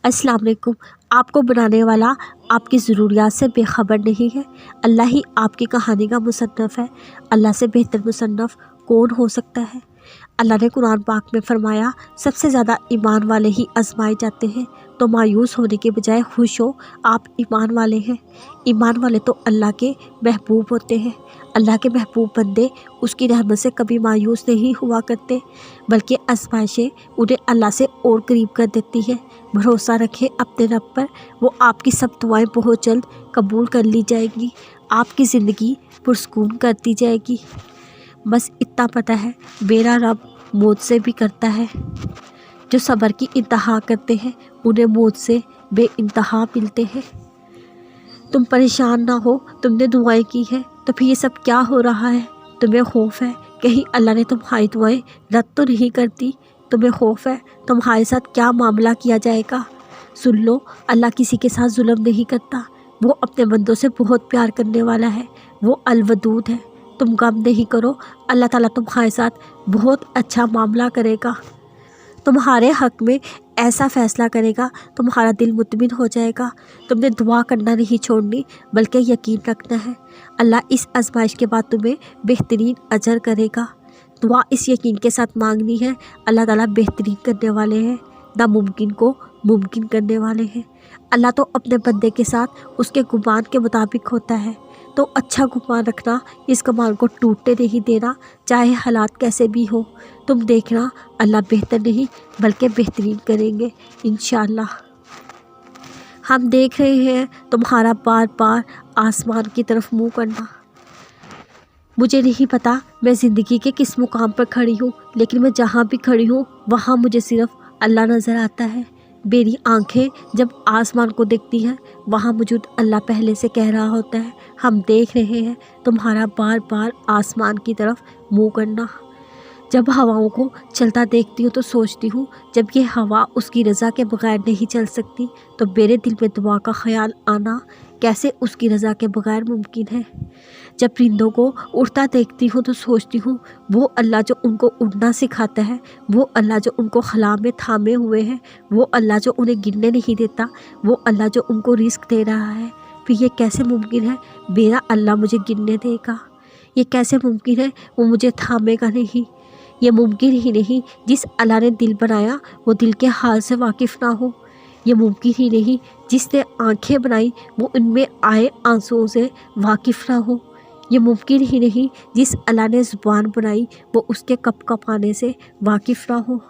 अस्सलाम वालेकुम। आपको बनाने वाला आपकी ज़रूरियात से बेखबर नहीं है। अल्लाह ही आपकी कहानी का मुसन्नफ़ है। अल्लाह से बेहतर मुसन्नफ़ कौन हो सकता है। अल्लाह ने कुरान पाक में फ़रमाया, सबसे ज़्यादा ईमान वाले ही आजमाए जाते हैं। तो मायूस होने के बजाय खुश हो, आप ईमान वाले हैं। ईमान वाले तो अल्लाह के महबूब होते हैं। अल्लाह के महबूब बंदे उसकी रहमत से कभी मायूस नहीं हुआ करते, बल्कि आज़माइशें उन्हें अल्लाह से और करीब कर देती है। भरोसा रखें अपने रब पर, वो आपकी सब दुआएं बहुत जल्द कबूल कर ली जाएंगी। आपकी ज़िंदगी पुरसकून करती जाएगी। बस इतना पता है, मेरा रब मौत से भी करता है। जो सब्र की इंतहा करते हैं उन्हें मौत से बेइंतहा मिलते हैं। तुम परेशान ना हो, तुमने दुआएं की है तो फिर ये सब क्या हो रहा है। तुम्हें खौफ है कहीं अल्लाह ने तुम्हारी दुआएं रद्द तो नहीं कर दी। तुम्हें खौफ है तुम्हारे साथ क्या मामला किया जाएगा। सुन लो, अल्लाह किसी के साथ जुल्म नहीं करता। वो अपने बंदों से बहुत प्यार करने वाला है। वो अलवदूद है। तुम गम नहीं करो, अल्लाह ताला तुम्हारे साथ बहुत अच्छा मामला करेगा। तुम्हारे हक़ में ऐसा फ़ैसला करेगा, तुम्हारा दिल मुतमिन हो जाएगा। तुमने दुआ करना नहीं छोड़नी, बल्कि यकीन रखना है। अल्लाह इस आज़माइश के बाद तुम्हें बेहतरीन अजर करेगा। दुआ इस यकीन के साथ मांगनी है, अल्लाह ताला बेहतरीन करने वाले हैं, नामुमकिन को मुमकिन करने वाले हैं। अल्लाह तो अपने बंदे के साथ उसके गुमान के मुताबिक होता है। तो अच्छा गुमान रखना, इस गुमान को टूटने नहीं देना, चाहे हालात कैसे भी हो। तुम देखना, अल्लाह बेहतर नहीं बल्कि बेहतरीन करेंगे इंशाअल्लाह। हम देख रहे हैं तुम्हारा बार बार आसमान की तरफ मुँह करना। मुझे नहीं पता मैं ज़िंदगी के किस मुकाम पर खड़ी हूँ, लेकिन मैं जहाँ भी खड़ी हूँ वहाँ मुझे सिर्फ अल्लाह नज़र आता है। मेरी आंखें जब आसमान को देखती हैं, वहाँ मौजूद अल्लाह पहले से कह रहा होता है, हम देख रहे हैं तुम्हारा बार बार आसमान की तरफ मुँह करना। जब हवाओं को चलता देखती हूँ तो सोचती हूँ, जब ये हवा उसकी रज़ा के बगैर नहीं चल सकती, तो मेरे दिल में दुआ का ख्याल आना कैसे उसकी रज़ा के बगैर मुमकिन है। जब परिंदों को उड़ता देखती हूँ तो सोचती हूँ, वो अल्लाह जो उनको उड़ना सिखाता है, वो अल्लाह जो उनको खला में थामे हुए हैं, वो अल्लाह जो उन्हें गिरने नहीं देता, वो अल्लाह जो उनको रिस्क दे रहा है, फिर ये कैसे मुमकिन है मेरा अल्लाह मुझे गिरने देगा। ये कैसे मुमकिन है वो मुझे थामेगा नहीं। ये मुमकिन ही नहीं, जिस अल्लाह ने दिल बनाया वो दिल के हाल से वाकिफ़ ना हो। ये मुमकिन ही नहीं, जिसने आंखें बनाई वो उनमें आए आंसुओं से वाकिफ़ ना हो। ये मुमकिन ही नहीं, जिस अल्लाह ने ज़ुबान बनाई वो उसके कप कपाने से वाकिफ़ ना हो।